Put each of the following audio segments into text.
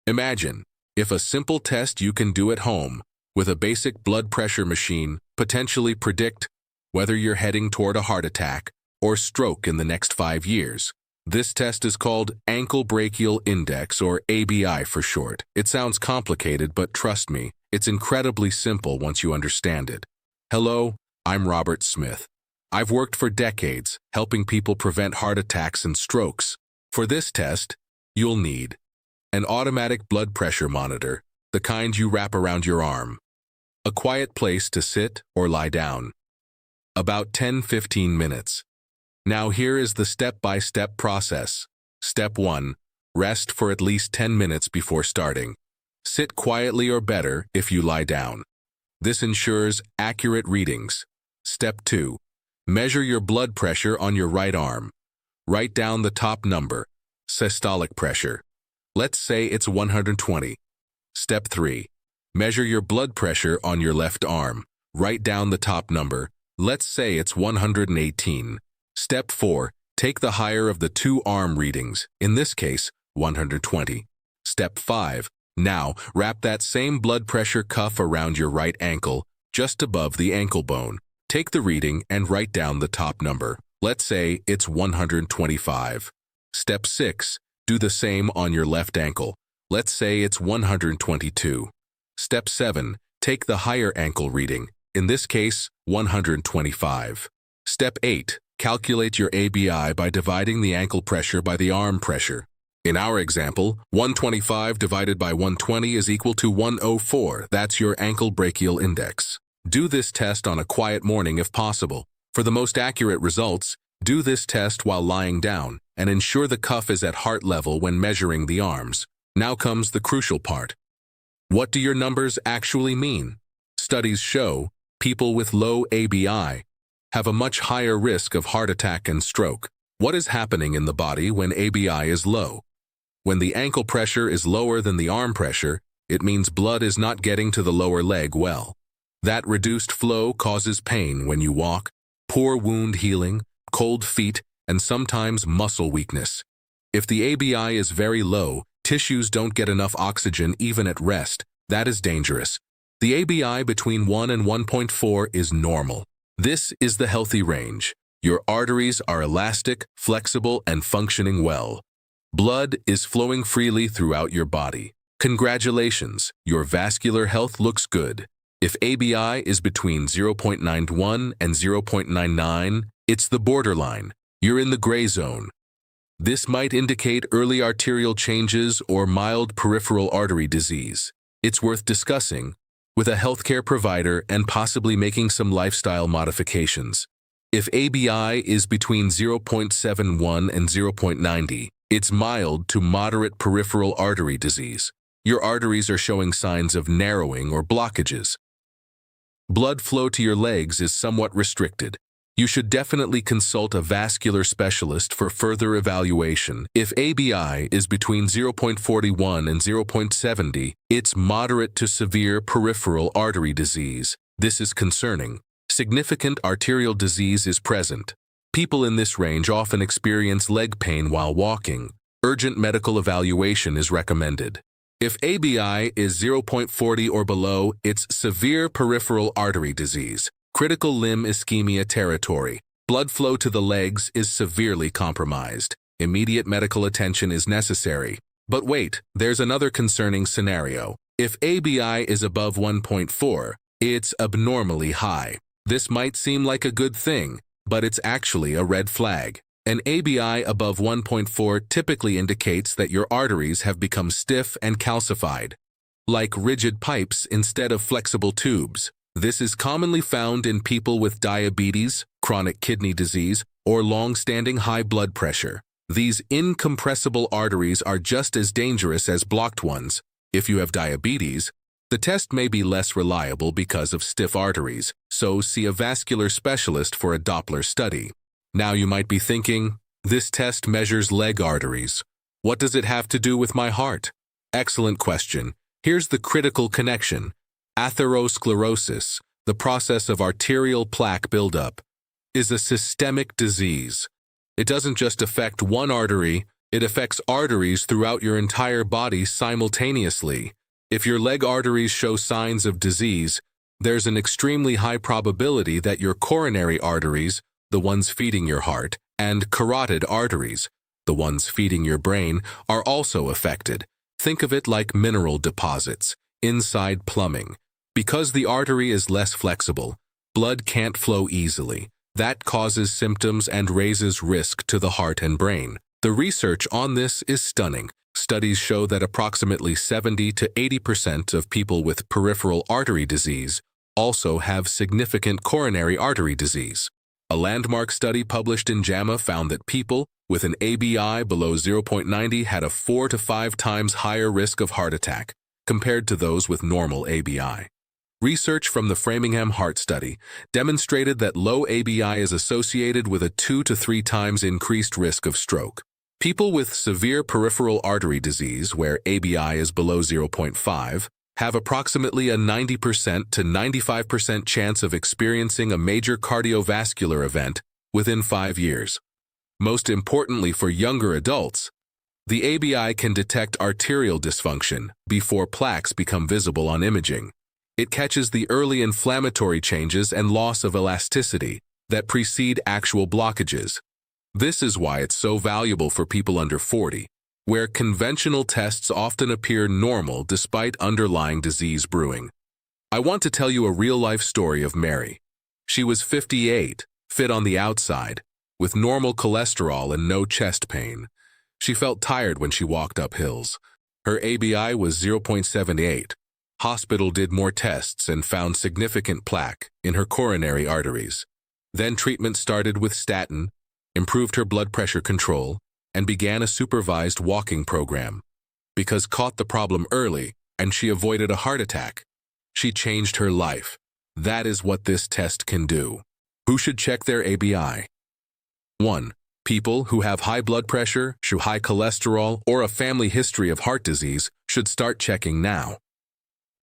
Imagine, if a simple test you can do at home, with a basic blood pressure machine, potentially predict whether you're heading toward a heart attack or stroke in the next 5 years. This test is called Ankle Brachial Index, or ABI for short. It sounds complicated, but trust me, it's incredibly simple once you understand it. Hello, I'm Robert Smith. I've worked for decades helping people prevent heart attacks and strokes. For this test, you'll need an automatic blood pressure monitor, the kind you wrap around your arm, a quiet place to sit or lie down, about 10-15 minutes. Now here is the step-by-step process. Step 1. Rest for at least 10 minutes before starting. Sit quietly or better if you lie down. This ensures accurate readings. Step 2. Measure your blood pressure on your right arm. Write down the top number, systolic pressure. Let's say it's 120. Step 3. Measure your blood pressure on your left arm. Write down the top number. Let's say it's 118. Step 4. Take the higher of the two arm readings, in this case, 120. Step 5. Now, wrap that same blood pressure cuff around your right ankle, just above the ankle bone. Take the reading and write down the top number. Let's say it's 125. Step 6. Do the same on your left ankle. Let's say it's 122. Step 7. Take the higher ankle reading, in this case, 125. Step 8. Calculate your ABI by dividing the ankle pressure by the arm pressure. In our example, 125 divided by 120 is equal to 104. That's your ankle brachial index. Do this test on a quiet morning if possible. For the most accurate results, do this test while lying down and ensure the cuff is at heart level when measuring the arms. Now comes the crucial part. What do your numbers actually mean? Studies show people with low ABI have a much higher risk of heart attack and stroke. What is happening in the body when ABI is low? When the ankle pressure is lower than the arm pressure, it means blood is not getting to the lower leg well. That reduced flow causes pain when you walk, poor wound healing, cold feet, and sometimes muscle weakness. If the ABI is very low, tissues don't get enough oxygen even at rest. That is dangerous. The ABI between 1 and 1.4 is normal. This is the healthy range. Your arteries are elastic, flexible, and functioning well. Blood is flowing freely throughout your body. Congratulations, your vascular health looks good. If ABI is between 0.91 and 0.99, it's the borderline. You're in the gray zone. This might indicate early arterial changes or mild peripheral artery disease. It's worth discussing with a healthcare provider and possibly making some lifestyle modifications. If ABI is between 0.71 and 0.90, it's mild to moderate peripheral artery disease. Your arteries are showing signs of narrowing or blockages. Blood flow to your legs is somewhat restricted. You should definitely consult a vascular specialist for further evaluation. If ABI is between 0.41 and 0.70, it's moderate to severe peripheral artery disease. This is concerning. Significant arterial disease is present. People in this range often experience leg pain while walking. Urgent medical evaluation is recommended. If ABI is 0.40 or below, it's severe peripheral artery disease. Critical limb ischemia territory. Blood flow to the legs is severely compromised. Immediate medical attention is necessary. But wait, there's another concerning scenario. If ABI is above 1.4, it's abnormally high. This might seem like a good thing, but it's actually a red flag. An ABI above 1.4 typically indicates that your arteries have become stiff and calcified, like rigid pipes instead of flexible tubes. This is commonly found in people with diabetes, chronic kidney disease, or long-standing high blood pressure. These incompressible arteries are just as dangerous as blocked ones. If you have diabetes, the test may be less reliable because of stiff arteries, so see a vascular specialist for a Doppler study. Now you might be thinking, this test measures leg arteries. What does it have to do with my heart? Excellent question. Here's the critical connection. Atherosclerosis, the process of arterial plaque buildup, is a systemic disease. It doesn't just affect one artery, It affects arteries throughout your entire body simultaneously. If your leg arteries show signs of disease, there's an extremely high probability that your coronary arteries, the ones feeding your heart, and carotid arteries, the ones feeding your brain, are also affected. Think of it like mineral deposits, inside plumbing. Because the artery is less flexible, blood can't flow easily. That causes symptoms and raises risk to the heart and brain. The research on this is stunning. Studies show that approximately 70 to 80% of people with peripheral artery disease also have significant coronary artery disease. A landmark study published in JAMA found that people with an ABI below 0.90 had a 4 to 5 times higher risk of heart attack compared to those with normal ABI. Research from the Framingham Heart Study demonstrated that low ABI is associated with a 2 to 3 times increased risk of stroke. People with severe peripheral artery disease, where ABI is below 0.5, have approximately a 90% to 95% chance of experiencing a major cardiovascular event within 5 years. Most importantly for younger adults, the ABI can detect arterial dysfunction before plaques become visible on imaging. It catches the early inflammatory changes and loss of elasticity that precede actual blockages. This is why it's so valuable for people under 40, where conventional tests often appear normal despite underlying disease brewing. I want to tell you a real-life story of Mary. She was 58, fit on the outside, with normal cholesterol and no chest pain. She felt tired when she walked up hills. Her ABI was 0.78. Hospital did more tests and found significant plaque in her coronary arteries. Then treatment started with statin, improved her blood pressure control, and began a supervised walking program. Because caught the problem early and she avoided a heart attack, she changed her life. That is what this test can do. Who should check their ABI? 1. People who have high blood pressure, high cholesterol, or a family history of heart disease should start checking now.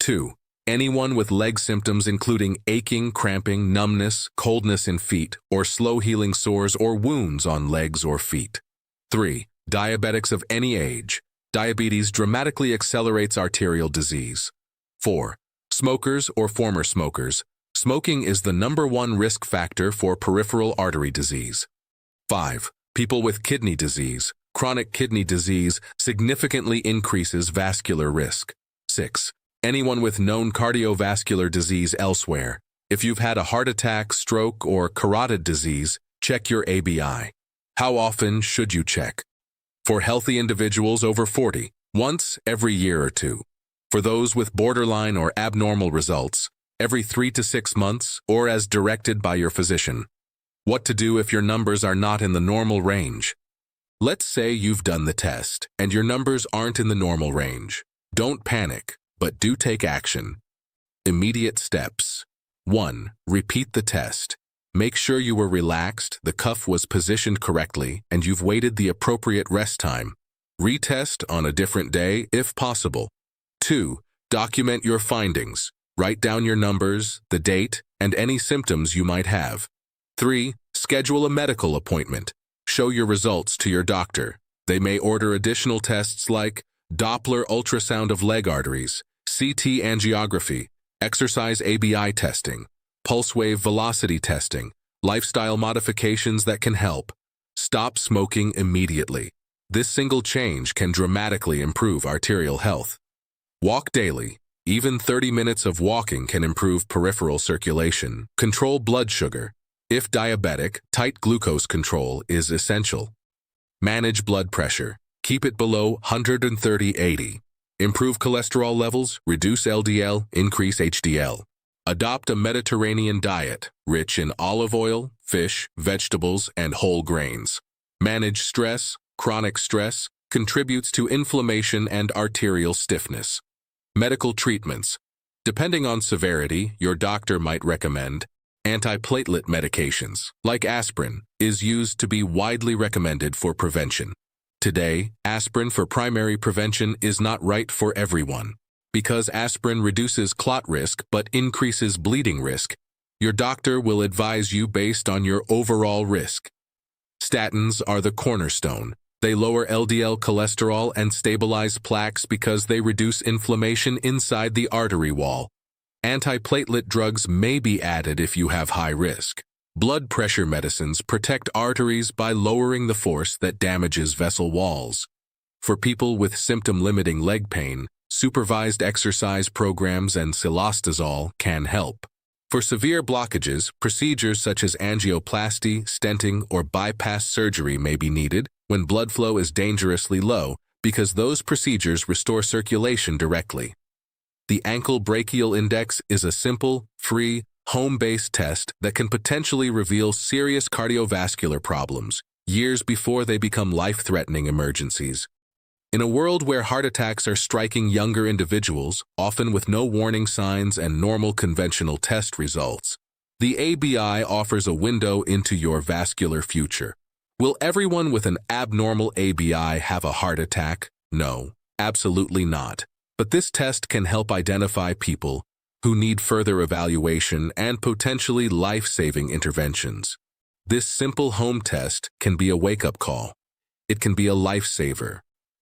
2. Anyone with leg symptoms including aching, cramping, numbness, coldness in feet, or slow-healing sores or wounds on legs or feet. 3. Diabetics of any age. Diabetes dramatically accelerates arterial disease. 4. Smokers or former smokers. Smoking is the #1 risk factor for peripheral artery disease. 5. People with kidney disease. Chronic kidney disease significantly increases vascular risk. 6. Anyone with known cardiovascular disease elsewhere. If you've had a heart attack, stroke, or carotid disease, check your ABI. How often should you check? For healthy individuals over 40, once every year or two. For those with borderline or abnormal results, every 3 to 6 months or as directed by your physician. What to do if your numbers are not in the normal range? Let's say you've done the test and your numbers aren't in the normal range. Don't panic, but do take action. Immediate steps. 1. Repeat the test. Make sure you were relaxed, the cuff was positioned correctly, and you've waited the appropriate rest time. Retest on a different day if possible. 2. Document your findings. Write down your numbers, the date, and any symptoms you might have. 3. Schedule a medical appointment. Show your results to your doctor. They may order additional tests like Doppler ultrasound of leg arteries, CT angiography, exercise ABI testing, pulse wave velocity testing, lifestyle modifications that can help. Stop smoking immediately. This single change can dramatically improve arterial health. Walk daily. Even 30 minutes of walking can improve peripheral circulation. Control blood sugar. If diabetic, tight glucose control is essential. Manage blood pressure. Keep it below 130/80. Improve cholesterol levels, reduce LDL, increase HDL. Adopt a Mediterranean diet, rich in olive oil, fish, vegetables, and whole grains. Manage stress. Chronic stress contributes to inflammation and arterial stiffness. Medical treatments. Depending on severity, your doctor might recommend antiplatelet medications, like aspirin, is used to be widely recommended for prevention. Today, aspirin for primary prevention is not right for everyone. Because aspirin reduces clot risk but increases bleeding risk, your doctor will advise you based on your overall risk. Statins are the cornerstone. They lower LDL cholesterol and stabilize plaques because they reduce inflammation inside the artery wall. Antiplatelet drugs may be added if you have high risk. Blood pressure medicines protect arteries by lowering the force that damages vessel walls. For people with symptom-limiting leg pain, supervised exercise programs and cilostazol can help. For severe blockages, procedures such as angioplasty, stenting, or bypass surgery may be needed when blood flow is dangerously low because those procedures restore circulation directly. The ankle brachial index is a simple, free, home-based test that can potentially reveal serious cardiovascular problems years before they become life-threatening emergencies. In a world where heart attacks are striking younger individuals, often with no warning signs and normal conventional test results, the ABI offers a window into your vascular future. Will everyone with an abnormal ABI have a heart attack? No, absolutely not. But this test can help identify people who need further evaluation and potentially life-saving interventions. This simple home test can be a wake-up call. It can be a lifesaver,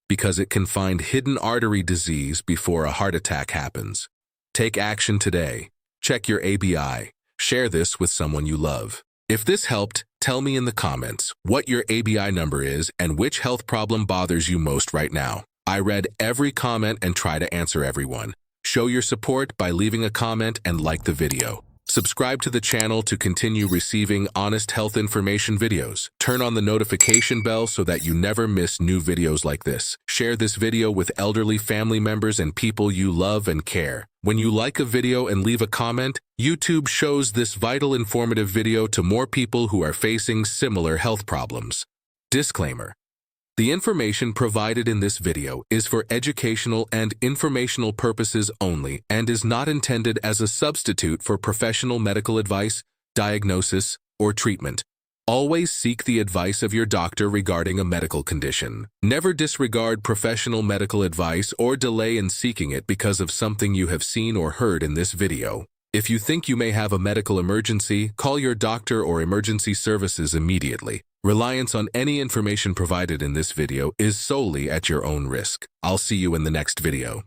because it can find hidden artery disease before a heart attack happens. Take action today. Check your ABI. Share this with someone you love. If this helped, tell me in the comments what your ABI number is and which health problem bothers you most right now. I read every comment and try to answer everyone. Show your support by leaving a comment and like the video. Subscribe to the channel to continue receiving honest health information videos. Turn on the notification bell so that you never miss new videos like this. Share this video with elderly family members and people you love and care. When you like a video and leave a comment, YouTube shows this vital informative video to more people who are facing similar health problems. Disclaimer: the information provided in this video is for educational and informational purposes only and is not intended as a substitute for professional medical advice, diagnosis, or treatment. Always seek the advice of your doctor regarding a medical condition. Never disregard professional medical advice or delay in seeking it because of something you have seen or heard in this video. If you think you may have a medical emergency, call your doctor or emergency services immediately. Reliance on any information provided in this video is solely at your own risk. I'll see you in the next video.